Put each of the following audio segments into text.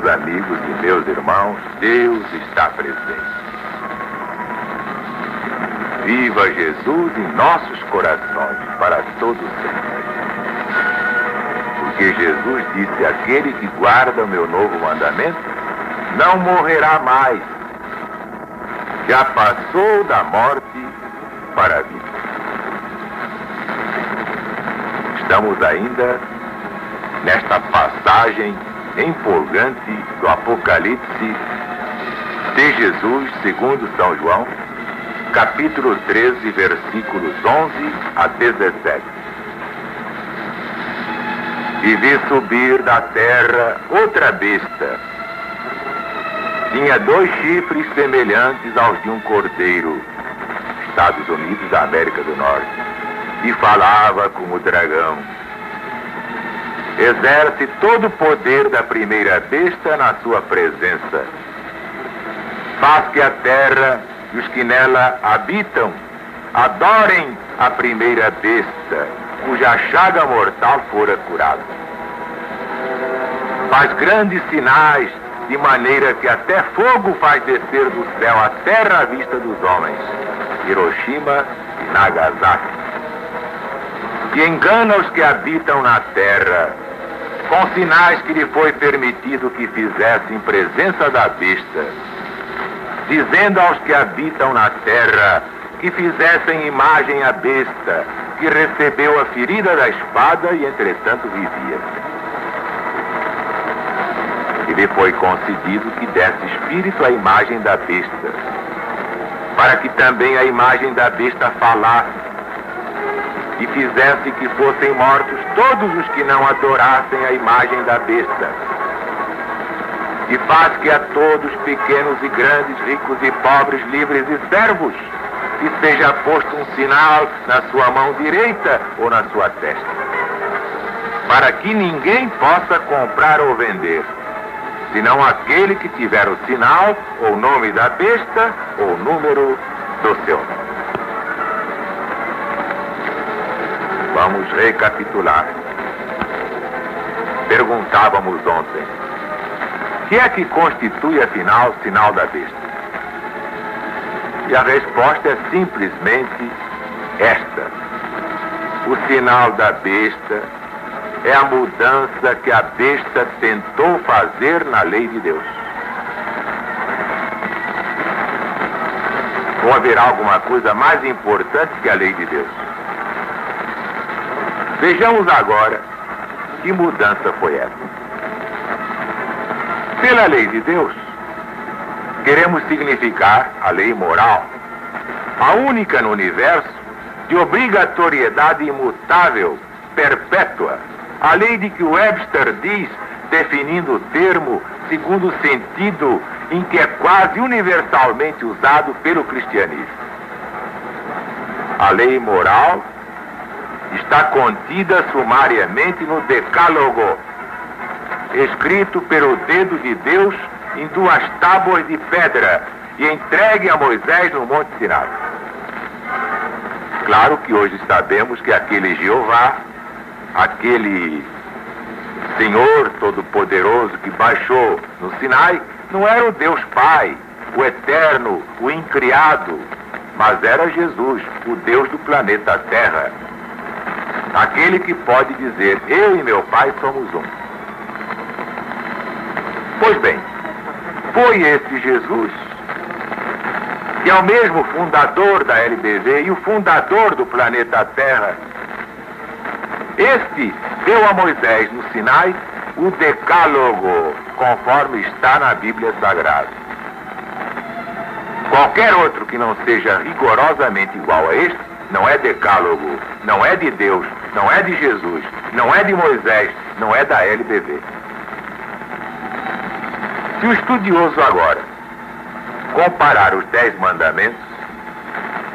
amigos e meus irmãos, Deus está presente. Viva Jesus em nossos corações para todo sempre. Porque Jesus disse: aquele que guarda o meu novo mandamento não morrerá mais. Já passou da morte para a vida. Estamos ainda nesta passagem empolgante do Apocalipse de Jesus, segundo São João, capítulo 13, versículos 11 a 17. E vi subir da terra outra besta. Tinha 2 chifres semelhantes aos de um cordeiro, Estados Unidos da América do Norte, e falava como o dragão. Exerce todo o poder da primeira besta na sua presença. Faz que a terra e os que nela habitam adorem a primeira besta, cuja chaga mortal fora curada. Faz grandes sinais, de maneira que até fogo faz descer do céu a terra à vista dos homens, Hiroshima e Nagasaki. E engana os que habitam na terra, com sinais que lhe foi permitido que fizesse em presença da besta, dizendo aos que habitam na terra que fizessem imagem à besta, que recebeu a ferida da espada e entretanto vivia. E lhe foi concedido que desse espírito à imagem da besta, para que também a imagem da besta falasse, e fizesse que fossem mortos todos os que não adorassem a imagem da besta. E faz que a todos, pequenos e grandes, ricos e pobres, livres e servos, que seja posto um sinal na sua mão direita ou na sua testa, para que ninguém possa comprar ou vender, senão aquele que tiver o sinal, ou nome da besta, ou número do seu nome. Vamos recapitular. Perguntávamos ontem: o que é que constitui, afinal, o sinal da besta? E a resposta é simplesmente esta: o sinal da besta é a mudança que a besta tentou fazer na lei de Deus. Ou haverá alguma coisa mais importante que a lei de Deus? Vejamos agora que mudança foi essa. Pela lei de Deus, queremos significar a lei moral, a única no universo de obrigatoriedade imutável, perpétua, a lei de que Webster diz, definindo o termo segundo o sentido em que é quase universalmente usado pelo cristianismo. A lei moral está contida sumariamente no Decálogo, escrito pelo dedo de Deus em 2 tábuas de pedra e entregue a Moisés no Monte Sinai. Claro que hoje sabemos que aquele Jeová, aquele Senhor Todo-Poderoso que baixou no Sinai, não era o Deus Pai, o Eterno, o Incriado, mas era Jesus, o Deus do planeta Terra. Aquele que pode dizer: eu e meu Pai somos um. Pois bem, foi esse Jesus, que é o mesmo fundador da LBV e o fundador do planeta Terra. Este deu a Moisés no Sinai o Decálogo, conforme está na Bíblia Sagrada. Qualquer outro que não seja rigorosamente igual a este, não é Decálogo, não é de Deus, não é de Jesus, não é de Moisés, não é da LBV. Se o estudioso agora comparar os 10 mandamentos,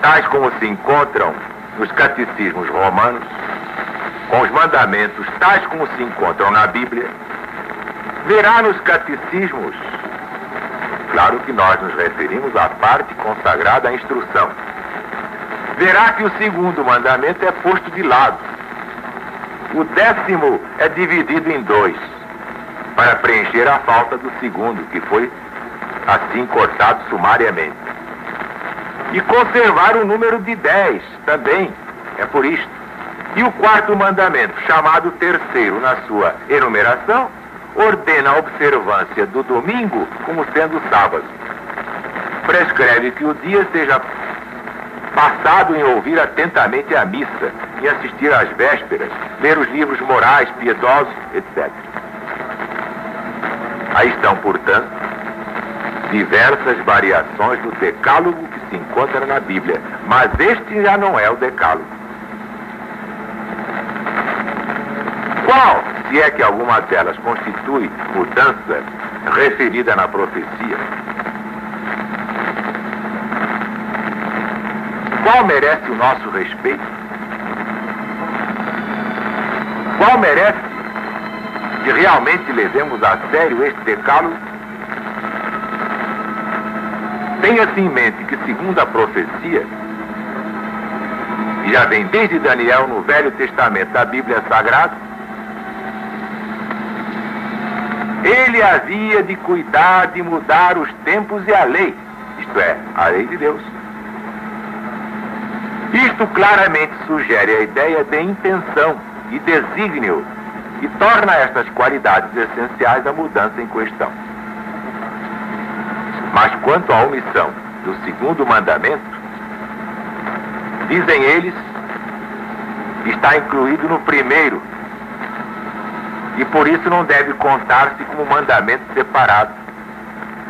tais como se encontram nos catecismos romanos, com os mandamentos tais como se encontram na Bíblia, verá nos catecismos, claro que nós nos referimos à parte consagrada à instrução, verá que o 2º mandamento é posto de lado. O 10º é dividido em 2, para preencher a falta do segundo, que foi assim cortado sumariamente. E conservar o número de 10 também, é por isto. E o quarto mandamento, chamado terceiro na sua enumeração, ordena a observância do domingo como sendo sábado. Prescreve que o dia seja passado em ouvir atentamente a missa, em assistir às vésperas, ler os livros morais, piedosos, etc. Aí estão, portanto, diversas variações do decálogo que se encontra na Bíblia, mas este já não é o decálogo. Qual, se é que alguma delas constitui mudança referida na profecia? Qual merece o nosso respeito? Qual merece que realmente levemos a sério este decálogo? Tenha-se em mente que, segundo a profecia, e já vem desde Daniel no Velho Testamento da Bíblia Sagrada, ele havia de cuidar de mudar os tempos e a lei, isto é, a lei de Deus. Isto claramente sugere a ideia de intenção e desígnio e torna estas qualidades essenciais da mudança em questão. Mas quanto à omissão do segundo mandamento, dizem eles, está incluído no primeiro e por isso não deve contar-se como mandamento separado.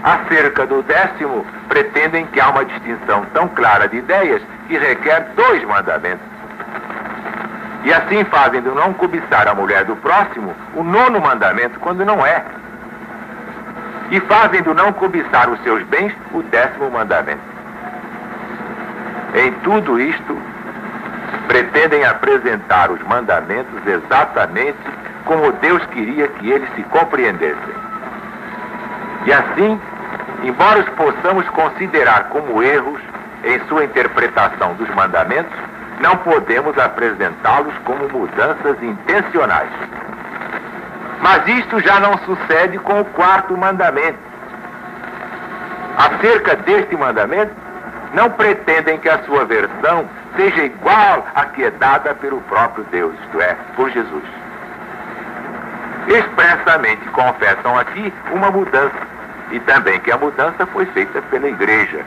Acerca do 10º, pretendem que há uma distinção tão clara de ideias que requer 2 mandamentos. E assim fazem do não cobiçar a mulher do próximo o 9º mandamento, quando não é. E fazem do não cobiçar os seus bens o 10º mandamento. Em tudo isto, pretendem apresentar os mandamentos exatamente como Deus queria que eles se compreendessem. E assim, embora os possamos considerar como erros em sua interpretação dos mandamentos, não podemos apresentá-los como mudanças intencionais. Mas isto já não sucede com o 4º mandamento. Acerca deste mandamento, não pretendem que a sua versão seja igual à que é dada pelo próprio Deus, isto é, por Jesus. Expressamente confessam aqui uma mudança, e também que a mudança foi feita pela Igreja.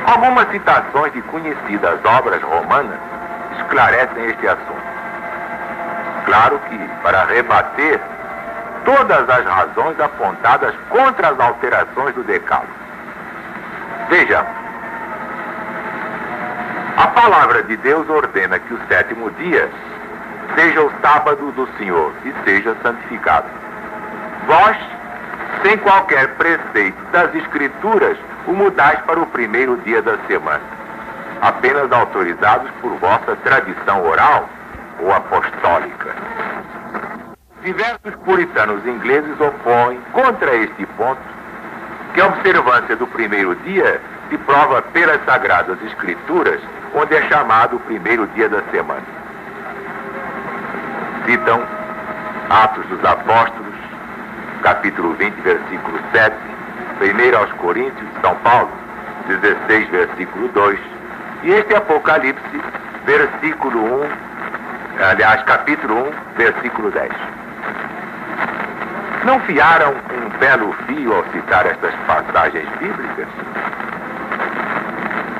Algumas citações de conhecidas obras romanas esclarecem este assunto. Claro que para rebater todas as razões apontadas contra as alterações do decálogo. Vejamos. A palavra de Deus ordena que o 7º dia seja o sábado do Senhor e seja santificado. Vós, sem qualquer preceito das Escrituras, o mudais para o primeiro dia da semana, apenas autorizados por vossa tradição oral ou apostólica. Diversos puritanos ingleses opõem contra este ponto que a observância do primeiro dia se prova pelas Sagradas Escrituras, onde é chamado o primeiro dia da semana. Citam Atos dos Apóstolos, capítulo 20, versículo 7, 1 aos Coríntios de São Paulo, 16, versículo 2, e este Apocalipse, versículo 1, capítulo 1, versículo 10. Não fiaram um belo fio ao citar estas passagens bíblicas?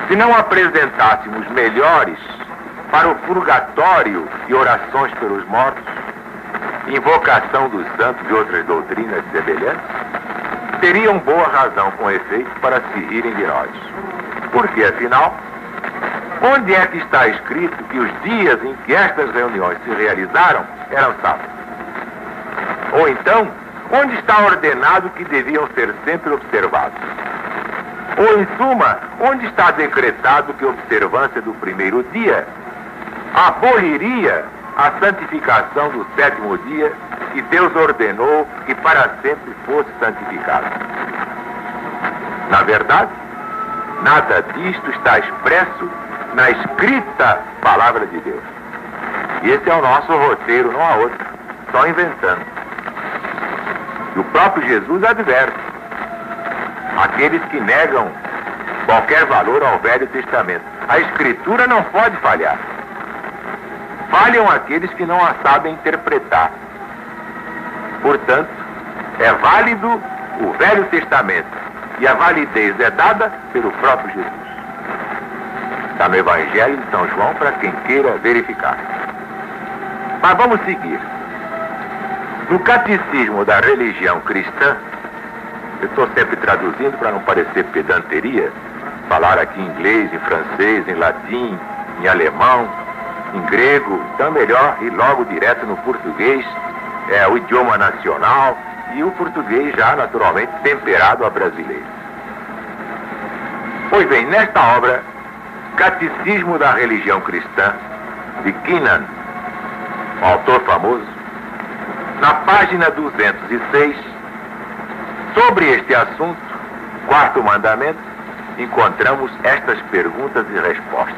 Se não apresentássemos melhores para o purgatório e orações pelos mortos, invocação dos santos e outras doutrinas semelhantes, teriam boa razão, com efeito, para se rirem de nós. Porque, afinal, onde é que está escrito que os dias em que estas reuniões se realizaram eram sábados? Ou então, onde está ordenado que deviam ser sempre observados? Ou, em suma, onde está decretado que a observância do primeiro dia aboliria a santificação do 7º dia que Deus ordenou que para sempre fosse santificado? Na verdade, nada disto está expresso na escrita palavra de Deus. E esse é o nosso roteiro, não há outro, só inventando. E o próprio Jesus adverte: aqueles que negam qualquer valor ao Velho Testamento. A Escritura não pode falhar. Falham aqueles que não a sabem interpretar. Portanto, é válido o Velho Testamento, e a validez é dada pelo próprio Jesus. Está no Evangelho de São João para quem queira verificar. Mas vamos seguir. No Catecismo da Religião Cristã, eu estou sempre traduzindo para não parecer pedanteria, falar aqui em inglês, em francês, em latim, em alemão, em grego, então melhor ir logo direto no português, é o idioma nacional, e o português já naturalmente temperado a brasileiro. Pois bem, nesta obra, Catecismo da Religião Cristã, de Kennan, um autor famoso, na página 206, sobre este assunto, quarto mandamento, encontramos estas perguntas e respostas.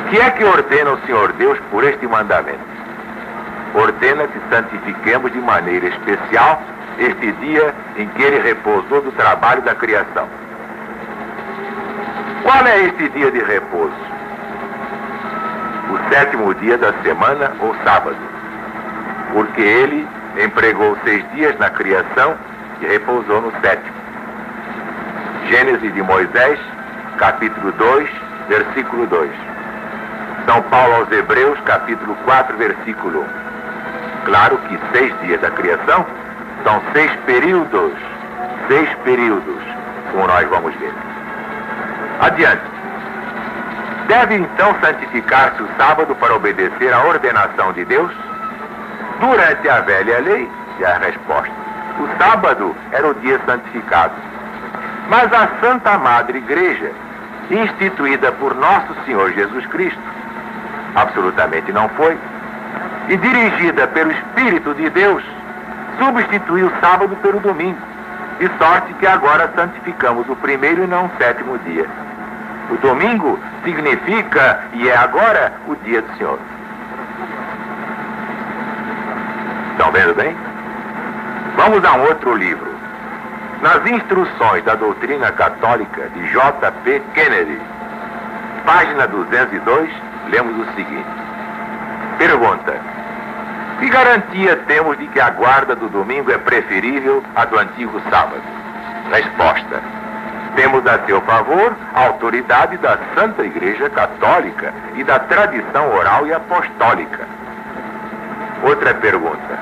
O que é que ordena o Senhor Deus por este mandamento? Ordena que santifiquemos de maneira especial este dia em que Ele repousou do trabalho da criação. Qual é este dia de repouso? O 7º dia da semana ou sábado, porque Ele empregou 6 dias na criação e repousou no 7º. Gênesis de Moisés, capítulo 2, versículo 2. São Paulo aos Hebreus, capítulo 4, versículo 1. Claro que 6 dias da criação são 6 períodos, como nós vamos ver. Adiante. Deve então santificar-se o sábado para obedecer à ordenação de Deus? Durante a velha lei, e a resposta: o sábado era o dia santificado. Mas a Santa Madre Igreja, instituída por Nosso Senhor Jesus Cristo, absolutamente não foi, e dirigida pelo Espírito de Deus, substituiu o sábado pelo domingo, de sorte que agora santificamos o 1º e não o 7º dia. O domingo significa, e é agora, o dia do Senhor. Estão vendo bem? Vamos a um outro livro. Nas Instruções da Doutrina Católica, de J.P. Kennedy, página 202, lemos o seguinte. Pergunta: que garantia temos de que a guarda do domingo é preferível à do antigo sábado? Resposta: temos a seu favor a autoridade da Santa Igreja Católica e da tradição oral e apostólica. Outra pergunta: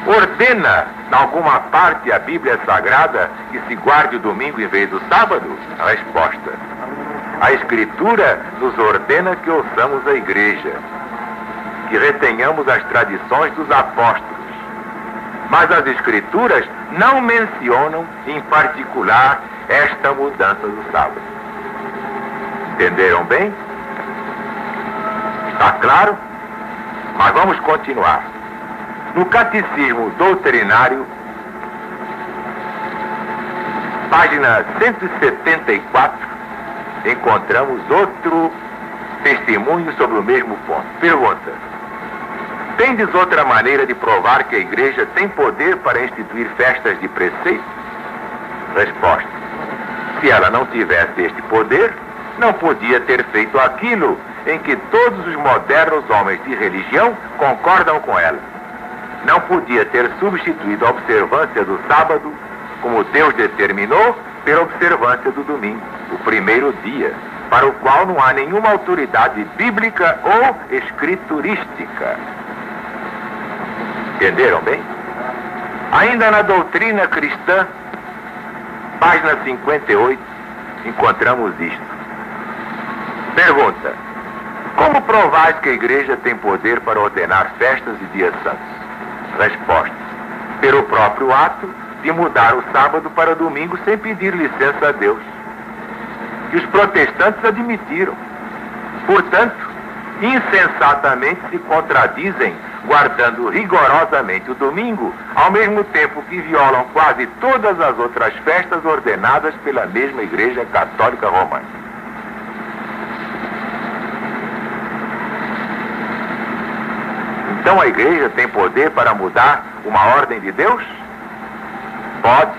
ordena, em alguma parte, a Bíblia Sagrada que se guarde o domingo em vez do sábado? Resposta: a Escritura nos ordena que ouçamos a Igreja, que retenhamos as tradições dos apóstolos. Mas as Escrituras não mencionam, em particular, esta mudança do sábado. Entenderam bem? Está claro? Mas vamos continuar. No Catecismo Doutrinário, página 174, encontramos outro testemunho sobre o mesmo ponto. Pergunta: tendes outra maneira de provar que a Igreja tem poder para instituir festas de preceito? Resposta: se ela não tivesse este poder, não podia ter feito aquilo em que todos os modernos homens de religião concordam com ela. Não podia ter substituído a observância do sábado, como Deus determinou, pela observância do domingo, o 1º dia, para o qual não há nenhuma autoridade bíblica ou escriturística. Entenderam bem? Ainda na doutrina cristã, página 58, encontramos isto. Pergunta: como provais que a Igreja tem poder para ordenar festas e dias santos? Resposta: pelo próprio ato de mudar o sábado para domingo sem pedir licença a Deus. E os protestantes admitiram. Portanto, insensatamente se contradizem, guardando rigorosamente o domingo, ao mesmo tempo que violam quase todas as outras festas ordenadas pela mesma Igreja Católica Romana. Então a Igreja tem poder para mudar uma ordem de Deus? Pode.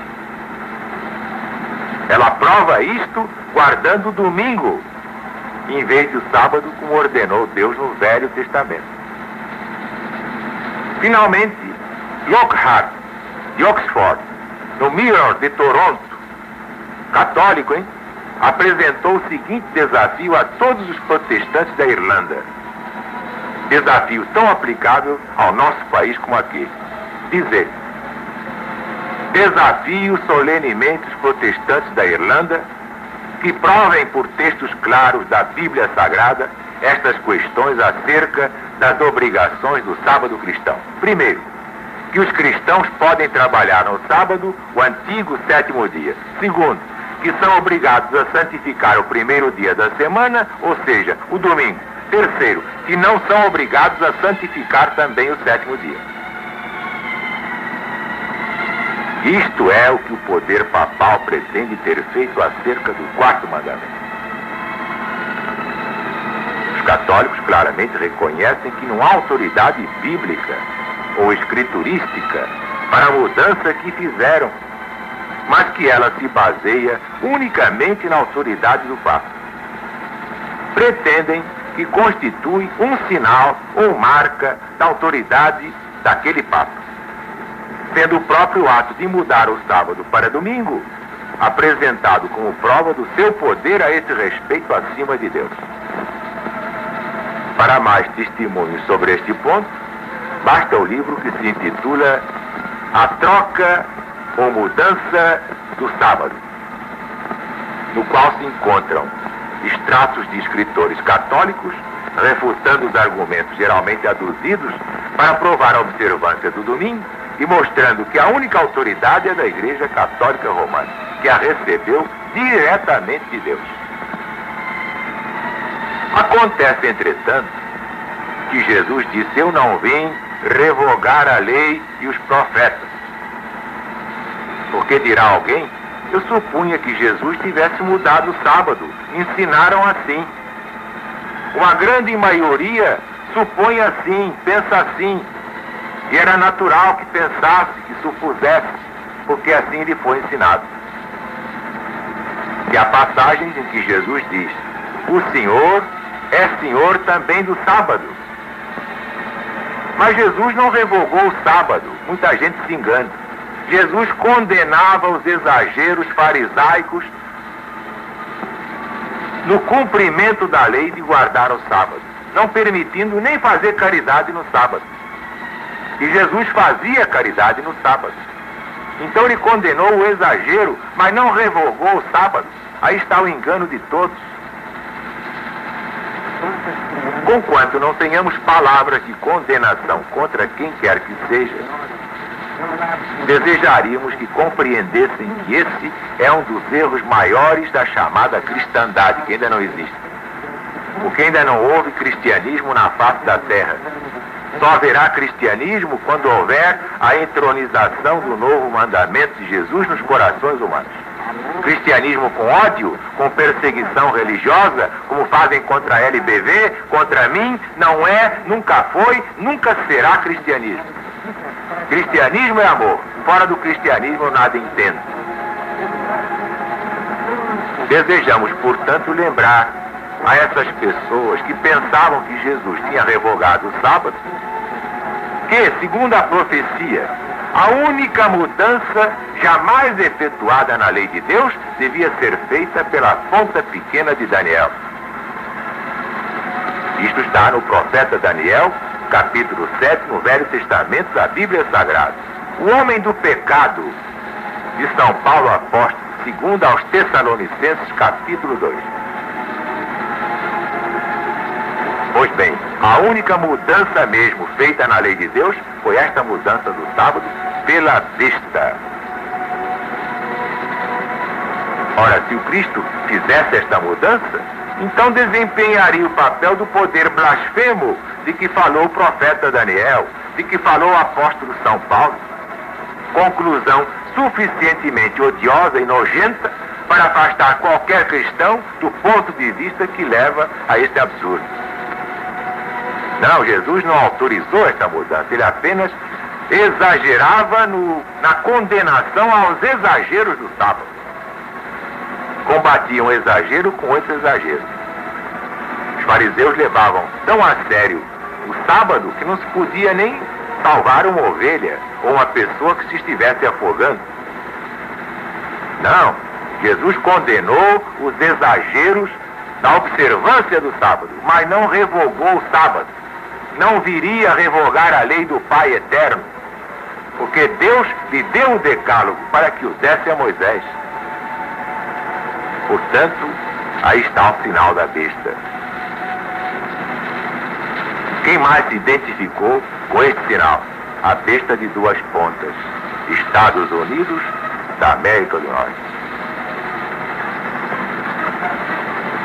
Ela prova isto guardando o domingo, em vez do sábado, como ordenou Deus no Velho Testamento. Finalmente, Lockhart, de Oxford, no Mirror de Toronto, católico, apresentou o seguinte desafio a todos os protestantes da Irlanda. Desafio tão aplicável ao nosso país como aquele. Dizer: desafio solenemente os protestantes da Irlanda que provem por textos claros da Bíblia Sagrada estas questões acerca das obrigações do sábado cristão. Primeiro, que os cristãos podem trabalhar no sábado, o antigo sétimo dia. Segundo, que são obrigados a santificar o primeiro dia da semana, ou seja, o domingo. Terceiro, que não são obrigados a santificar também o sétimo dia. Isto é o que o poder papal pretende ter feito acerca do quarto mandamento. Os católicos claramente reconhecem que não há autoridade bíblica ou escriturística para a mudança que fizeram, mas que ela se baseia unicamente na autoridade do Papa. Pretendem que constitui um sinal ou marca da autoridade daquele Papa, sendo o próprio ato de mudar o sábado para domingo apresentado como prova do seu poder a esse respeito acima de Deus. Para mais testemunhos sobre este ponto, basta o livro que se intitula A Troca ou Mudança do Sábado, no qual se encontram extratos de escritores católicos refutando os argumentos geralmente aduzidos para provar a observância do domingo e mostrando que a única autoridade é da Igreja Católica Romana, que a recebeu diretamente de Deus. Acontece, entretanto, que Jesus disse: eu não vim revogar a lei e os profetas. Porque dirá alguém: eu supunha que Jesus tivesse mudado o sábado. Ensinaram assim. Uma grande maioria supõe assim, pensa assim. E era natural que pensasse, que supusesse, porque assim lhe foi ensinado. E há passagens em que Jesus diz: o Senhor é Senhor também do sábado. Mas Jesus não revogou o sábado. Muita gente se engana. Jesus condenava os exageros farisaicos no cumprimento da lei de guardar o sábado, não permitindo nem fazer caridade no sábado. E Jesus fazia caridade no sábado. Então ele condenou o exagero, mas não revogou o sábado. Aí está o engano de todos. Conquanto não tenhamos palavras de condenação contra quem quer que seja, desejaríamos que compreendessem que esse é um dos erros maiores da chamada cristandade, que ainda não existe. Porque ainda não houve cristianismo na face da terra. Só haverá cristianismo quando houver a entronização do novo mandamento de Jesus nos corações humanos. Cristianismo com ódio, com perseguição religiosa, como fazem contra a LBV, contra mim, não é, nunca foi, nunca será cristianismo. Cristianismo é amor. Fora do cristianismo eu nada entendo. Desejamos, portanto, lembrar a essas pessoas que pensavam que Jesus tinha revogado o sábado, que, segundo a profecia, a única mudança jamais efetuada na lei de Deus devia ser feita pela ponta pequena de Daniel. Isto está no profeta Daniel, capítulo 7, no Velho Testamento da Bíblia Sagrada. O homem do pecado de São Paulo Apóstolo, segundo aos Tessalonicenses, capítulo 2. Pois bem, a única mudança mesmo feita na lei de Deus foi esta mudança do sábado pela besta. Ora, se o Cristo fizesse esta mudança, então desempenharia o papel do poder blasfemo de que falou o profeta Daniel, de que falou o apóstolo São Paulo. Conclusão suficientemente odiosa e nojenta para afastar qualquer cristão do ponto de vista que leva a este absurdo. Não, Jesus não autorizou esta mudança, ele apenas exagerava na condenação aos exageros do sábado. Combatiam exagero com outro exagero. Os fariseus levavam tão a sério o sábado que não se podia nem salvar uma ovelha ou uma pessoa que se estivesse afogando. Não, Jesus condenou os exageros da observância do sábado, mas não revogou o sábado. Não viria a revogar a lei do Pai eterno, porque Deus lhe deu o decálogo para que o desse a Moisés. Portanto, aí está o sinal da besta. Quem mais se identificou com este sinal? A besta de duas pontas, Estados Unidos da América do Norte.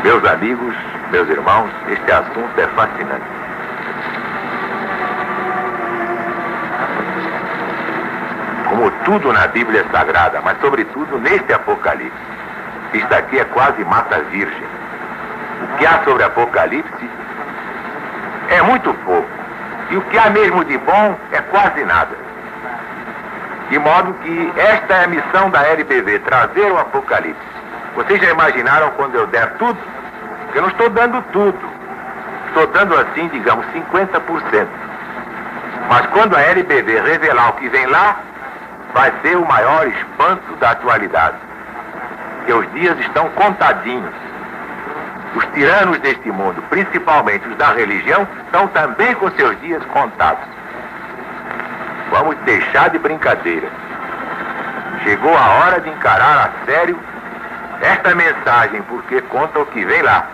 Meus amigos, meus irmãos, este assunto é fascinante. Como tudo na Bíblia Sagrada, mas sobretudo neste Apocalipse. Isto aqui é quase mata virgem. O que há sobre Apocalipse é muito pouco. E o que há mesmo de bom é quase nada. De modo que esta é a missão da LBV, trazer o Apocalipse. Vocês já imaginaram quando eu der tudo? Eu não estou dando tudo. Estou dando assim, digamos, 50%. Mas quando a LBV revelar o que vem lá, vai ser o maior espanto da atualidade. Porque os dias estão contadinhos. Os tiranos deste mundo, principalmente os da religião, estão também com seus dias contados. Vamos deixar de brincadeira. Chegou a hora de encarar a sério esta mensagem, porque conta o que vem lá.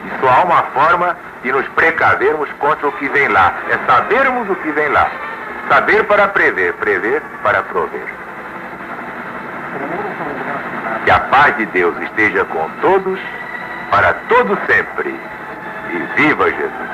E só há uma forma de nos precavermos contra o que vem lá. É sabermos o que vem lá. Saber para prever, prever para prover. Que a paz de Deus esteja com todos, para todo sempre. E viva Jesus!